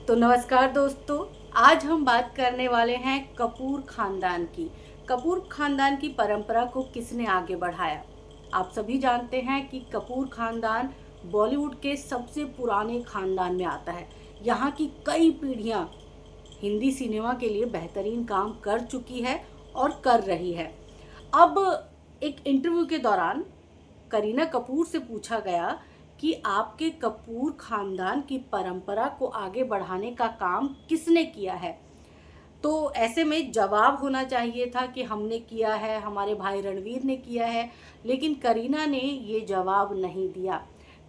तो नमस्कार दोस्तों, आज हम बात करने वाले हैं कपूर खानदान की। कपूर खानदान की परंपरा को किसने आगे बढ़ाया। आप सभी जानते हैं कि कपूर खानदान बॉलीवुड के सबसे पुराने खानदान में आता है। यहाँ की कई पीढ़ियाँ हिंदी सिनेमा के लिए बेहतरीन काम कर चुकी है और कर रही है। अब एक इंटरव्यू के दौरान करीना कपूर से पूछा गया कि आपके कपूर खानदान की परंपरा को आगे बढ़ाने का काम किसने किया है। तो ऐसे में जवाब होना चाहिए था कि हमने किया है, हमारे भाई रणवीर ने किया है, लेकिन करीना ने ये जवाब नहीं दिया।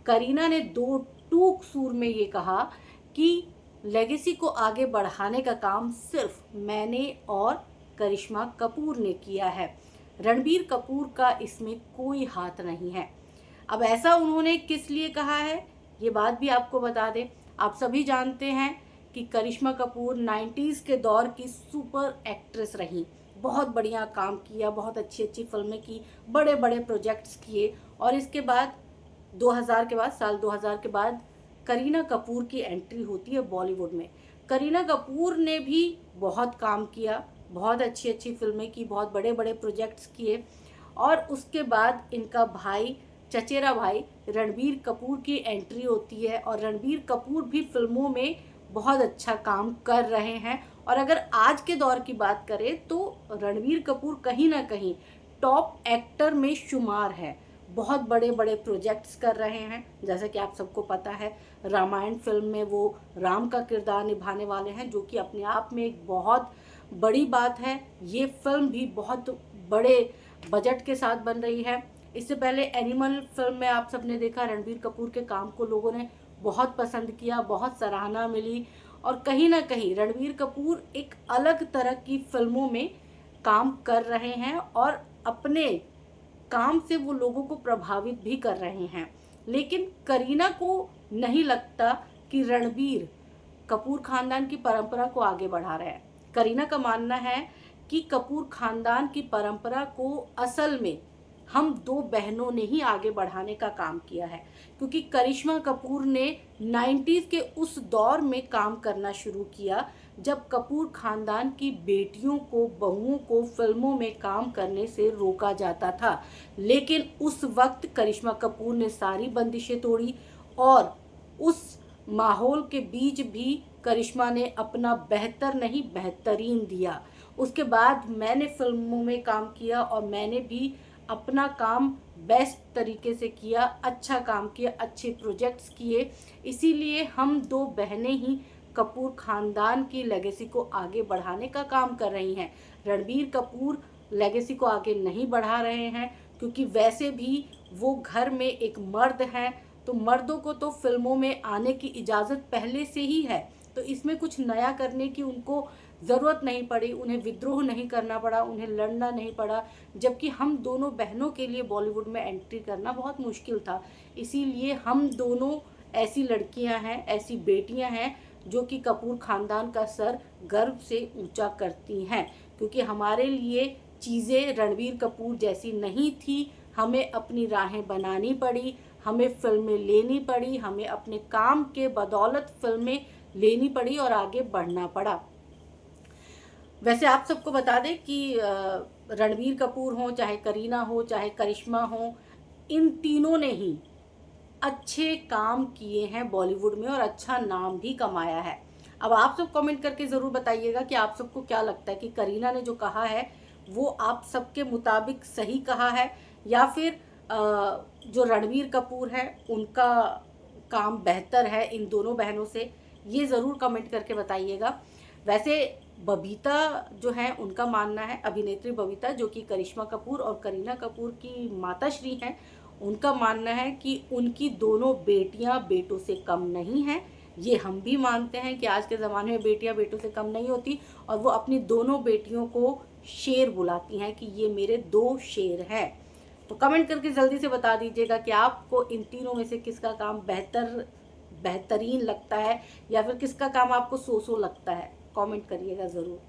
करीना ने दो टूक सूर में ये कहा कि लेगेसी को आगे बढ़ाने का काम सिर्फ मैंने और करिश्मा कपूर ने किया है, रणबीर कपूर का इसमें कोई हाथ नहीं है। अब ऐसा उन्होंने किस लिए कहा है, ये बात भी आपको बता दें। आप सभी जानते हैं कि करिश्मा कपूर 90s के दौर की सुपर एक्ट्रेस रही। बहुत बढ़िया काम किया, बहुत अच्छी अच्छी फिल्में की, बड़े बड़े प्रोजेक्ट्स किए। और इसके बाद 2000 के बाद, साल 2000 के बाद करीना कपूर की एंट्री होती है बॉलीवुड में। करीना कपूर ने भी बहुत काम किया, बहुत अच्छी अच्छी फिल्में की, बहुत बड़े बड़े प्रोजेक्ट्स किए। और उसके बाद इनका भाई, चचेरा भाई रणबीर कपूर की एंट्री होती है और रणबीर कपूर भी फिल्मों में बहुत अच्छा काम कर रहे हैं। और अगर आज के दौर की बात करें तो रणबीर कपूर कहीं ना कहीं टॉप एक्टर में शुमार है। बहुत बड़े बड़े प्रोजेक्ट्स कर रहे हैं, जैसे कि आप सबको पता है रामायण फिल्म में वो राम का किरदार निभाने वाले हैं, जो कि अपने आप में एक बहुत बड़ी बात है। ये फिल्म भी बहुत बड़े बजट के साथ बन रही है। इससे पहले एनिमल फिल्म में आप सबने देखा रणबीर कपूर के काम को लोगों ने बहुत पसंद किया, बहुत सराहना मिली। और कहीं ना कहीं रणबीर कपूर एक अलग तरह की फिल्मों में काम कर रहे हैं और अपने काम से वो लोगों को प्रभावित भी कर रहे हैं। लेकिन करीना को नहीं लगता कि रणबीर कपूर खानदान की परंपरा को आगे बढ़ा रहा है। करीना का मानना है कि कपूर खानदान की परंपरा को असल में हम दो बहनों ने ही आगे बढ़ाने का काम किया है, क्योंकि करिश्मा कपूर ने 90s के उस दौर में काम करना शुरू किया जब कपूर खानदान की बेटियों को, बहुओं को फिल्मों में काम करने से रोका जाता था। लेकिन उस वक्त करिश्मा कपूर ने सारी बंदिशें तोड़ी और उस माहौल के बीच भी करिश्मा ने अपना बेहतर नहीं बेहतरीन दिया। उसके बाद मैंने फिल्मों में काम किया और मैंने भी अपना काम बेस्ट तरीके से किया, अच्छा काम किया, अच्छे प्रोजेक्ट्स किए। इसीलिए हम दो बहनें ही कपूर खानदान की लेगेसी को आगे बढ़ाने का काम कर रही हैं। रणबीर कपूर लेगेसी को आगे नहीं बढ़ा रहे हैं, क्योंकि वैसे भी वो घर में एक मर्द हैं, तो मर्दों को तो फिल्मों में आने की इजाज़त पहले से ही है। तो इसमें कुछ नया करने की उनको ज़रूरत नहीं पड़ी, उन्हें विद्रोह नहीं करना पड़ा, उन्हें लड़ना नहीं पड़ा। जबकि हम दोनों बहनों के लिए बॉलीवुड में एंट्री करना बहुत मुश्किल था। इसीलिए हम दोनों ऐसी लड़कियां हैं, ऐसी बेटियां हैं जो कि कपूर खानदान का सर गर्व से ऊंचा करती हैं, क्योंकि हमारे लिए चीज़ें रणबीर कपूर जैसी नहीं थी। हमें अपनी राहें बनानी पड़ी, हमें फिल्में लेनी पड़ी, हमें अपने काम के बदौलत फिल्में लेनी पड़ी और आगे बढ़ना पड़ा। वैसे आप सबको बता दें कि रणबीर कपूर हो, चाहे करीना हो, चाहे करिश्मा हो, इन तीनों ने ही अच्छे काम किए हैं बॉलीवुड में और अच्छा नाम भी कमाया है। अब आप सब कमेंट करके ज़रूर बताइएगा कि आप सबको क्या लगता है कि करीना ने जो कहा है वो आप सबके मुताबिक सही कहा है, या फिर जो रणबीर कपूर है उनका काम बेहतर है इन दोनों बहनों से। ये ज़रूर कमेंट करके बताइएगा। वैसे बबीता जो है उनका मानना है, अभिनेत्री बबीता जो कि करिश्मा कपूर और करीना कपूर की माताश्री हैं, उनका मानना है कि उनकी दोनों बेटियां बेटों से कम नहीं हैं। ये हम भी मानते हैं कि आज के ज़माने में बेटियां बेटों से कम नहीं होती, और वो अपनी दोनों बेटियों को शेर बुलाती हैं कि ये मेरे दो शेर हैं। तो कमेंट करके जल्दी से बता दीजिएगा कि आपको इन तीनों में से किसका काम बेहतरीन लगता है, या फिर किसका काम आपको सो लगता है। कमेंट करिएगा ज़रूर।